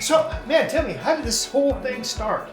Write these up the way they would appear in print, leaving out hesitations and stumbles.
So, man, tell me, how did this whole thing start?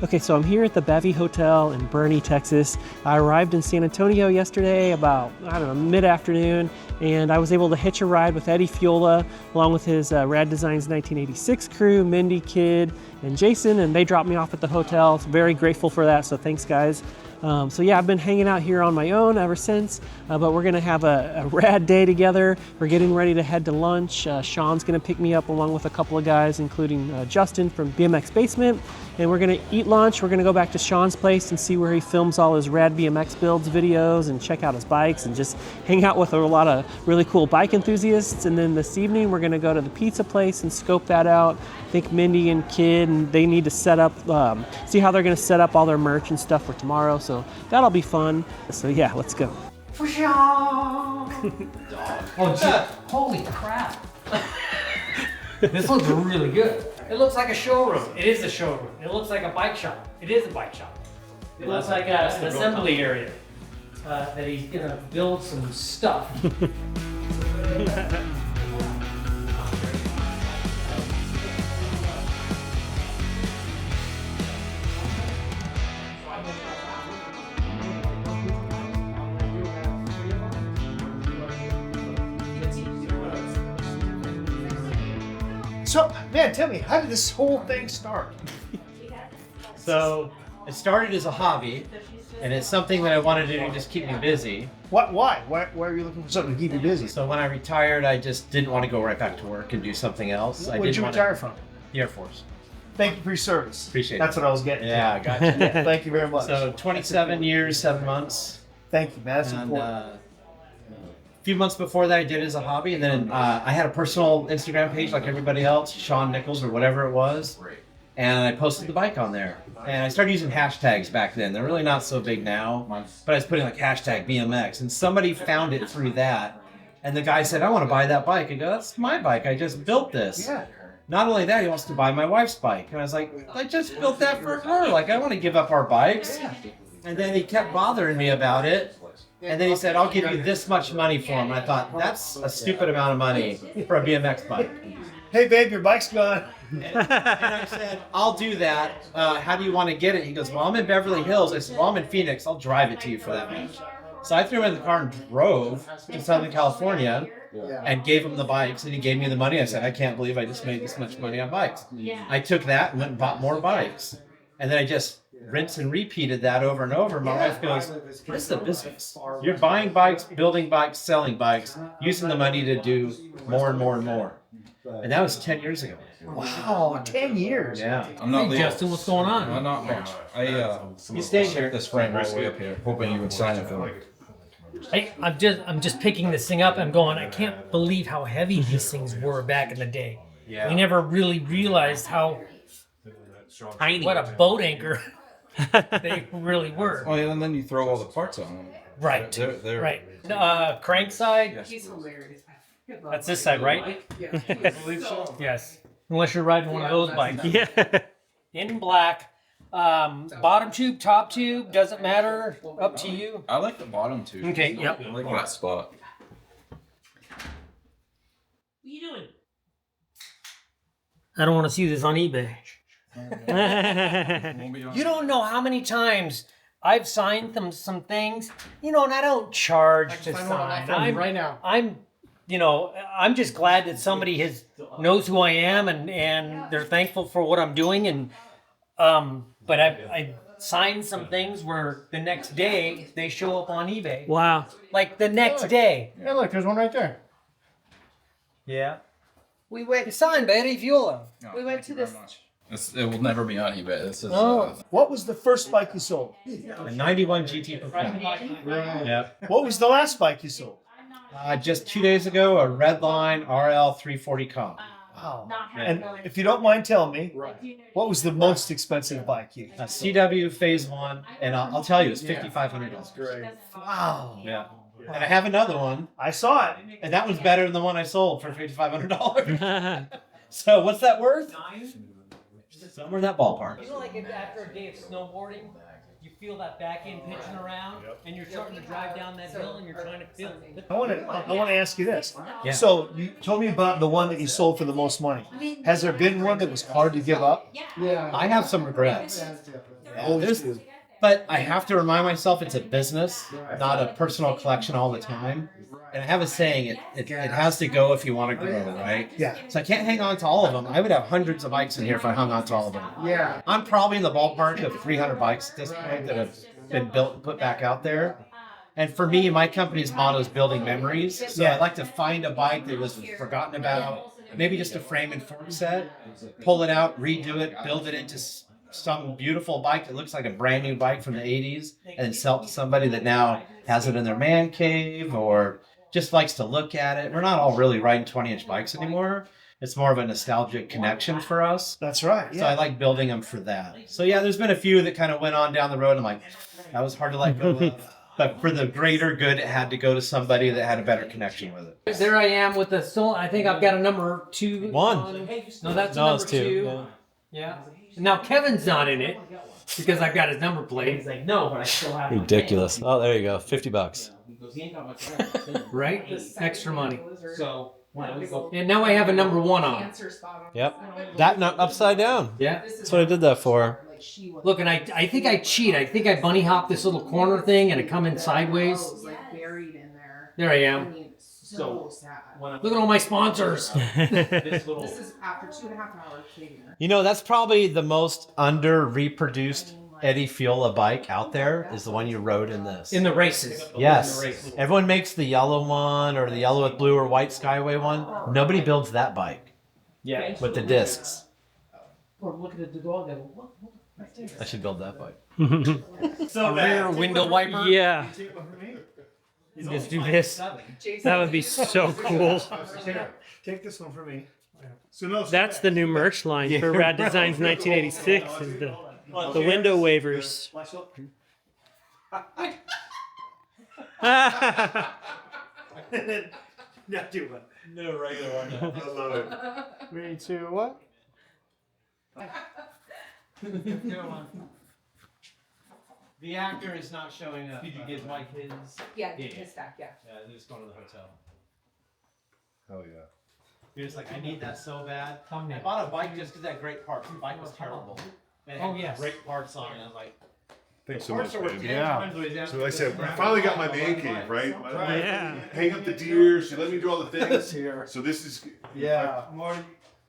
Okay, so I'm here at the Bevy Hotel in Boerne, Texas. I arrived in San Antonio yesterday about, I don't know, mid-afternoon, and I was able to hitch a ride with Eddie Fiola along with his Rad Designs 1986 crew, Mindy, Kid, and Jason, and they dropped me off at the hotel. So very grateful for that, so thanks guys. So yeah, I've been hanging out here on my own ever since, but we're gonna have a rad day together. We're getting ready to head to lunch. Sean's gonna pick me up along with a couple of guys, including Justin from BMX Basement, and we're gonna eat lunch. We're gonna go back to Sean's place and see where he films all his Rad BMX Builds videos and check out his bikes and just hang out with a lot of really cool bike enthusiasts. And then this evening, we're gonna go to the pizza place and scope that out. I think Mindy and Kid, and they need to set up, see how they're gonna set up all their merch and stuff for tomorrow. So that'll be fun. So yeah, let's go. Oh, gee, holy crap. This looks really good. It looks like a showroom. It is a showroom. It looks like a bike shop. It is a bike shop. It looks like an assembly area that he's gonna build some stuff. So, man, tell me, how did this whole thing start? So it started as a hobby, and it's something that I wanted to do to just keep me busy. Why? Why are you looking for something to keep you busy? So when I retired, I just didn't want to go right back to work and do something else. What did you retire from? The Air Force. Thank you for your service. Appreciate it. That's what I was getting. Yeah, I got you. Yeah, thank you very much. So 27 years, 7 months. Thank you, man. That's And important. a few months before that, I did it as a hobby, and then I had a personal Instagram page like everybody else, Sean Nichols or whatever it was, and I posted the bike on there. And I started using hashtags back then. They're really not so big now, but I was putting like hashtag BMX, and somebody found it through that, and the guy said, "I want to buy that bike." I go, "That's my bike. I just built this." Yeah. Not only that, he wants to buy my wife's bike, and I was like, "I just built that for her. Like, I want to give up our bikes." And then he kept bothering me about it. And then he said, "I'll give you this much money for him." And I thought, that's a stupid amount of money for a BMX bike. Hey, babe, your bike's gone. And I said, "I'll do that. How do you want to get it?" He goes, "Well, I'm in Beverly Hills." I said, "Well, I'm in Phoenix. I'll drive it to you for that much." So I threw him in the car and drove to Southern California and gave him the bikes, and he gave me the money. I said, "I can't believe I just made this much money on bikes." I took that and went and bought more bikes. And then I just rinse and repeated that over and over. My wife goes, "This is a business. You're buying bikes, building bikes, selling bikes, using the money to do more and more and more." And that was 10 years ago. Wow, 10 years. Yeah. I'm not Hey, legal. Justin, what's going on? I'm not much. I You stay here. this frame all the way up here, hoping you would sign it for me. I'm just picking this thing up. I'm going, I can't believe how heavy these things were back in the day. Yeah. We never really realized how Tiny. what a boat anchor they really were. Oh yeah, and then you throw all the parts on them. Right. They're Right. Crank side. He's hilarious. That's this side, right? I believe so. Yes. Unless you're riding one of those bikes. Yeah. In black. Bottom tube, top tube, doesn't matter. Up to you. I like the bottom too. Okay, yep. I like that spot. What are you doing? I don't want to see this on eBay. Won't be on. You don't know how many times I've signed some things, and I don't charge to sign. right now. I'm just glad that somebody knows who I am and they're thankful for what I'm doing. And but I signed some things where the next day they show up on eBay. Wow. Like the next day. Yeah, look, there's one right there. Yeah. We went signed by Eddie Fiola. No, We went thank to you very this- much. It will never be on eBay. This is. Oh. What was the first bike you sold? A 91 GT Performance. Yeah. What was the last bike you sold? Just 2 days ago, a Redline RL 340 comp. Wow. And if you don't mind telling me, what was the most expensive bike you A CW Phase 1, and I'll tell you, it's $5,500. Great. Wow. Yeah. And I have another one, I saw it. and that one's better than the one I sold for $5,500. So what's that worth? Somewhere in that ballpark. Like after a day of snowboarding, you feel that back end pitching around, and you're starting to drive down that hill, and you're trying to feel it. I want to ask you this. Yeah. So you told me about the one that you sold for the most money. Has there been one that was hard to give up? I have some regrets. Always do. But I have to remind myself it's a business, not a personal collection all the time. And I have a saying, it has to go if you want to grow, right? Yeah. So I can't hang on to all of them. I would have hundreds of bikes in here if I hung on to all of them. Yeah. I'm probably in the ballpark of 300 bikes at this point that have been built and put back out there. And for me, my company's motto is building memories. So I like to find a bike that was forgotten about, maybe just a frame and fork set, pull it out, redo it, build it into some beautiful bike that looks like a brand new bike from the 80s, and then sell it to somebody that now has it in their man cave or just likes to look at it. We're not all really riding 20-inch bikes anymore. It's more of a nostalgic connection for us. That's right. So I like building them for that. So yeah, there's been a few that kind of went on down the road. I'm like, that was hard to let go of. But for the greater good, it had to go to somebody that had a better connection with it. There I am with the still. I think I've got a number 2. One. No, that's No, number it's 2. 2. Yeah. Now Kevin's not in it because I've got his number plate. He's like, no, but I still have. Ridiculous. Oh, there you go. $50. Right? Extra money. So. And now I have a number 1 on. Yep. That upside down. Yeah. That's what I did that for. Look, and I think I cheat. I think I bunny hop this little corner thing and it come in sideways. Buried in there. There I am. So sad. Look at all my sponsors. This is after 2.5 hours cleaning her. You know, that's probably the most under-reproduced Eddie Fiola bike out there is the one you rode in this. In the races. Yes. Everyone makes the yellow one or the yellow with blue or white Skyway one. Nobody builds that bike Yeah. with the discs. Or look at the dog. I should build that bike. A rear window wiper. Yeah. Just do this. That would be so cool. Take this one for me. So no, That's the new merch line for Rad Designs 1986 is the window wavers. Not do one. No regular one. I love it. 3, 2, what? The actor is not showing up. Did you get my kids? Yeah, his stack, yeah. Yeah, they're just going to the hotel. Oh yeah. You're just like, I need that so bad. I Thumbnail. bought a bike just because that great parts. The bike was terrible. And it had Oh, yes. great parts on it. I'm like, Thanks so much, parts are worth man. 10 Yeah. times what he's asking So like I said, for. I finally got my man cave, right? Yeah. Hang up the deer. She let me do all the things. Here. So this is Yeah.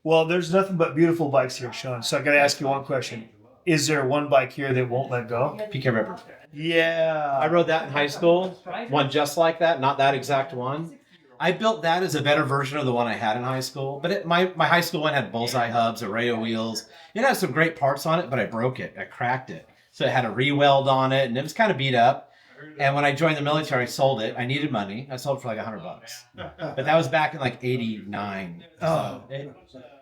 Well, there's nothing but beautiful bikes here, Sean. So I got to ask you one question. Is there one bike here that won't let go? PK Ripper. Yeah. I rode that in high school. One just like that, not that exact one. I built that as a better version of the one I had in high school. But my high school one had bullseye hubs, Arreo wheels. It had some great parts on it, but I broke it. I cracked it. So it had a re-weld on it, and it was kind of beat up. And when I joined the military, I sold it. I needed money. I sold it for like $100. But that was back in like '89. Oh.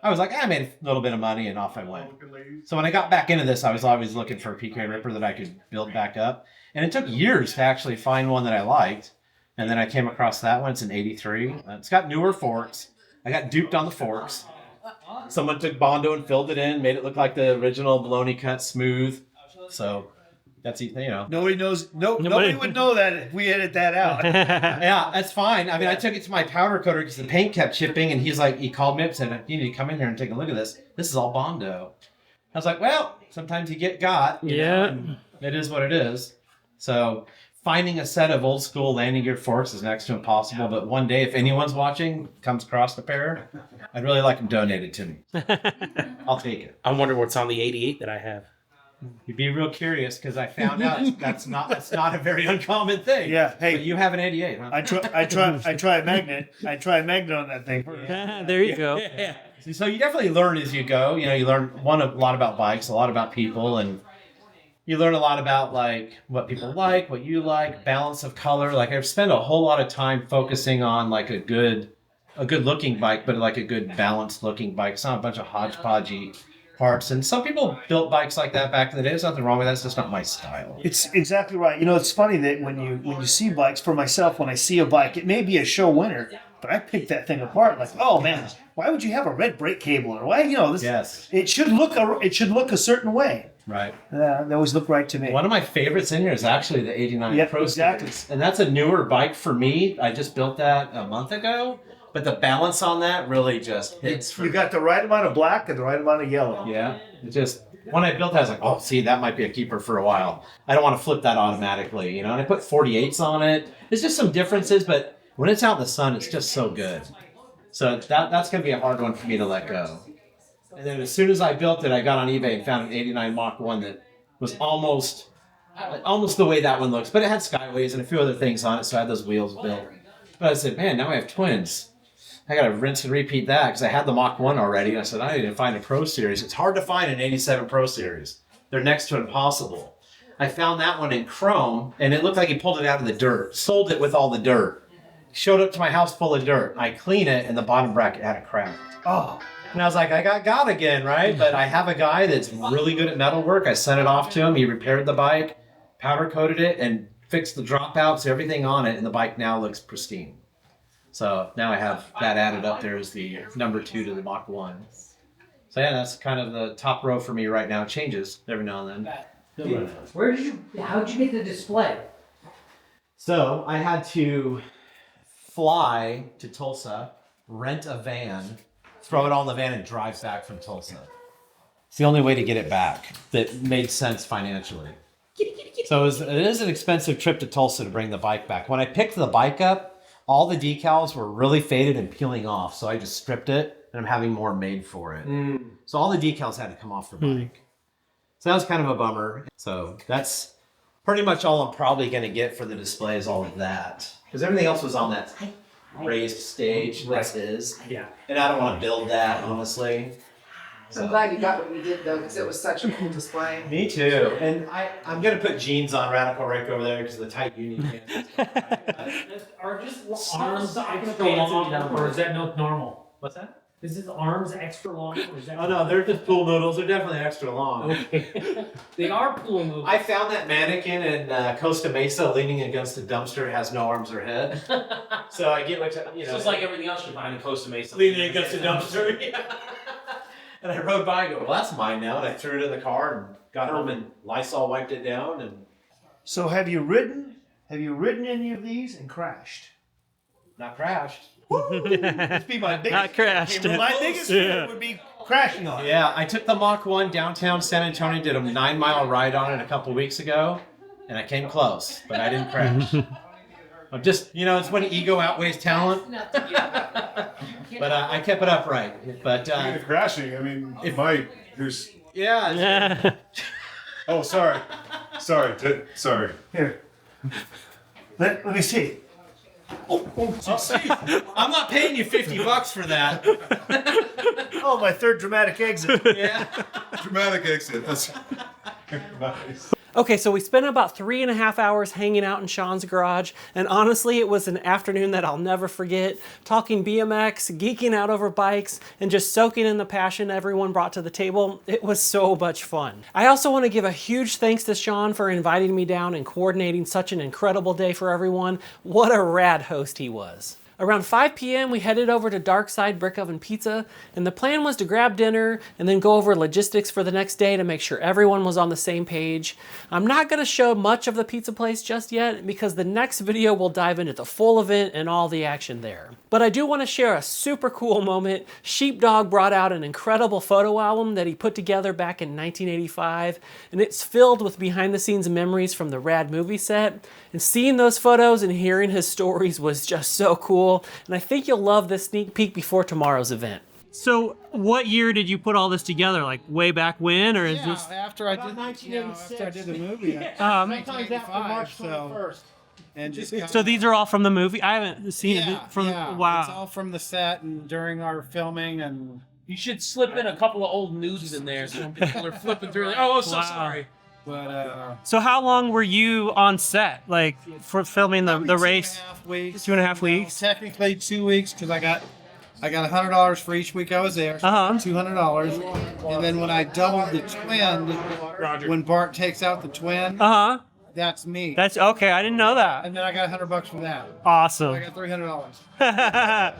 I was like, I made a little bit of money, and off I went. So when I got back into this, I was always looking for a PK Ripper that I could build back up. And it took years to actually find one that I liked. And then I came across that one. It's an '83. It's got newer forks. I got duped on the forks. Someone took Bondo and filled it in, made it look like the original baloney cut smooth. So that's, you know. Nobody knows. Nobody would know that if we edit that out. Yeah, that's fine. I mean, I took it to my powder coater because the paint kept chipping, and he called me up and said, you need to come in here and take a look at this. This is all Bondo. I was like, well, sometimes you get got. You know, and it is what it is. So finding a set of old school landing gear forks is next to impossible. But one day, if anyone's watching, comes across a pair, I'd really like them donated to me. I'll take it. I'm wondering what's on the 88 that I have. You'd be real curious because I found out that's not a very uncommon thing. Yeah. Hey, But you have an 88, huh? I try a magnet. I try a magnet on that thing first. There you go. So you definitely learn as you go. You know, you learn a lot about bikes, a lot about people, and you learn a lot about like what people like, what you like, balance of color. Like I've spent a whole lot of time focusing on like a good looking bike, but like a good balanced looking bike. It's not a bunch of hodgepodgey parts. And some people built bikes like that back in the day. There's nothing wrong with that. It's just not my style. It's exactly right. You know, it's funny that when you see bikes, for myself, when I see a bike, it may be a show winner, but I picked that thing apart like, oh man, why would you have a red brake cable or why this? Yes. It should look a certain way. Right. They always look right to me. One of my favorites in here is actually the 89 Yep, Pro exactly. Series. And that's a newer bike for me. I just built that a month ago. But the balance on that really just hits for You me. got the right amount of black and the right amount of yellow. Yeah. It just, when I built that, I was like, oh, see, that might be a keeper for a while. I don't want to flip that automatically, And I put 48s on it. There's just some differences, but when it's out in the sun, it's just so good. So that's going to be a hard one for me to let go. And then as soon as I built it, I got on eBay and found an 89 Mach 1 that was almost the way that one looks. But it had skyways and a few other things on it, so I had those wheels built. But I said, man, now I have twins. I got to rinse and repeat that because I had the Mach 1 already. And I said, I need to find a Pro Series. It's hard to find an 87 Pro Series. They're next to impossible. I found that one in chrome, and it looked like he pulled it out of the dirt. Sold it with all the dirt. Showed up to my house full of dirt. I clean it, and the bottom bracket had a crack. Oh. And I was like, I got again, right? But I have a guy that's really good at metal work. I sent it off to him. He repaired the bike, powder coated it, and fixed the dropouts, everything on it, and the bike now looks pristine. So now I have that added up there as the number 2 to the Mach 1. So yeah, that's kind of the top row for me right now. It changes every now and then. How'd you get the display? So I had to fly to Tulsa, rent a van, throw it all in the van, and drive back from Tulsa. It's the only way to get it back that made sense financially. So it is an expensive trip to Tulsa to bring the bike back. When I picked the bike up, all the decals were really faded and peeling off, so I just stripped it, and I'm having more made for it. So all the decals had to come off the bike. So that was kind of a bummer. So that's pretty much all I'm probably going to get for the display is all of that. Because everything else was on that raised stage. This is. Yeah. And I don't want to build that, honestly. I'm glad you got what you did though, because it was such a cool display. Me too. And I'm going to put jeans on Radical Rick over there because of the tight union pants. Are just arms extra long, or is that normal? What's that? Is his arms extra long, or is that? Oh no, they're just pool noodles. They're definitely extra long. Okay. They are pool noodles. I found that mannequin in Costa Mesa leaning against a dumpster. It has no arms or head. So I get like, It's just like everything else you find in Costa Mesa. leaning against a dumpster. Yeah. And I rode by and go, well, that's mine now. And I threw it in the car and got home and Lysol wiped it down. And So have you ridden any of these and crashed? not crashed. That'd be my biggest. Not crashed. My biggest fear would be crashing on it. Yeah, I took the Mach 1 downtown San Antonio, did a 9-mile ride on it a couple weeks ago, and I came close, but I didn't crash. I'm just, it's when ego outweighs talent. But I kept it upright. But Speaking of crashing, I mean, there's. yeah, Oh, sorry. Sorry. Here. Let me see. I'm not paying you $50 for that. Oh, my third dramatic exit. Yeah. Dramatic exit. That's nice. Okay, so we spent about 3.5 hours hanging out in Sean's garage, and honestly, it was an afternoon that I'll never forget. Talking BMX, geeking out over bikes, and just soaking in the passion everyone brought to the table. It was so much fun. I also want to give a huge thanks to Sean for inviting me down and coordinating such an incredible day for everyone. What a rad host he was. Around 5 p.m. we headed over to Darkside Brick Oven Pizza, and the plan was to grab dinner and then go over logistics for the next day to make sure everyone was on the same page. I'm not going to show much of the pizza place just yet because the next video will dive into the full event and all the action there. But I do want to share a super cool moment. Sheepdog brought out an incredible photo album that he put together back in 1985, and it's filled with behind-the-scenes memories from the Rad movie set. And seeing those photos and hearing his stories was just so cool, and I think you'll love this sneak peek before tomorrow's event. So, what year did you put all this together? Like way back when, or is this? After I did, after I did the movie. Sometimes after March 21st. And just So these are all from the movie? I haven't seen it from. Wow. It's all from the set and during our filming, and You should slip in a couple of old nudes in there so when people are flipping through, like, oh, so Wow. sorry. but So how long were you on set, like for filming the race? 2.5 weeks. 2.5 weeks. Technically 2 weeks because I got $100 for each week I was there. So $200, and then when I doubled the twin, when Bart takes out the twin, That's me. That's okay. I didn't know that. And then I got $100 for that. Awesome. I got $300. I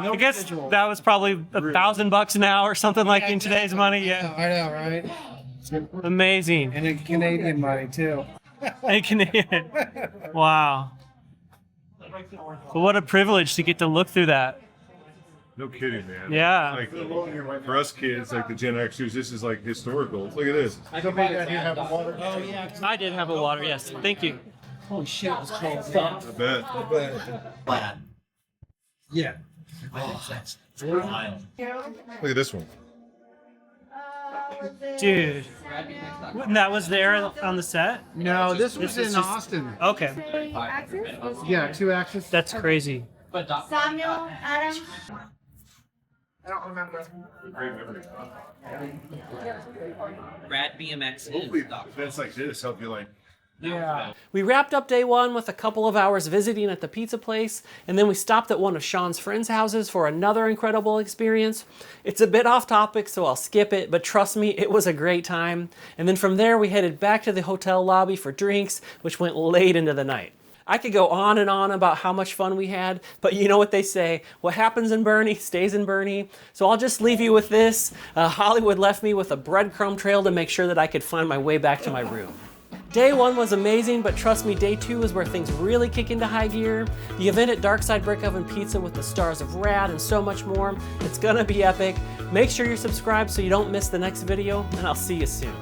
No guess residual. that was probably $1,000 now or something like in today's money. Yeah. I know, right? Amazing. And in Canadian money too. And Canadian. Wow. But what a privilege to get to look through that. No kidding, man. Yeah. Like for us kids, like the Gen Xers, this is like historical. Look at this. I can bet you have water. Oh yeah. I did have a water. Yes. Thank you. Holy shit, it was cold. I bet. Yeah. Look at this one. Dude. And that was there on the set? No, this was is in just- Austin. Okay. Yeah, 2 axis. That's crazy. Samuel, Adam. I don't remember. Rad BMX Hopefully, events like this help you like. Yeah. We wrapped up day one with a couple of hours visiting at the pizza place, and then we stopped at one of Sean's friends' houses for another incredible experience. It's a bit off topic, so I'll skip it, but trust me, it was a great time. And then from there, we headed back to the hotel lobby for drinks, which went late into the night. I could go on and on about how much fun we had, but you know what they say, what happens in Bernie stays in Bernie. So I'll just leave you with this. Hollywood left me with a breadcrumb trail to make sure that I could find my way back to my room. Day one was amazing, but trust me, day two is where things really kick into high gear. The event at Darkside Brick Oven Pizza with the stars of Rad and so much more. It's gonna be epic. Make sure you're subscribed so you don't miss the next video, and I'll see you soon.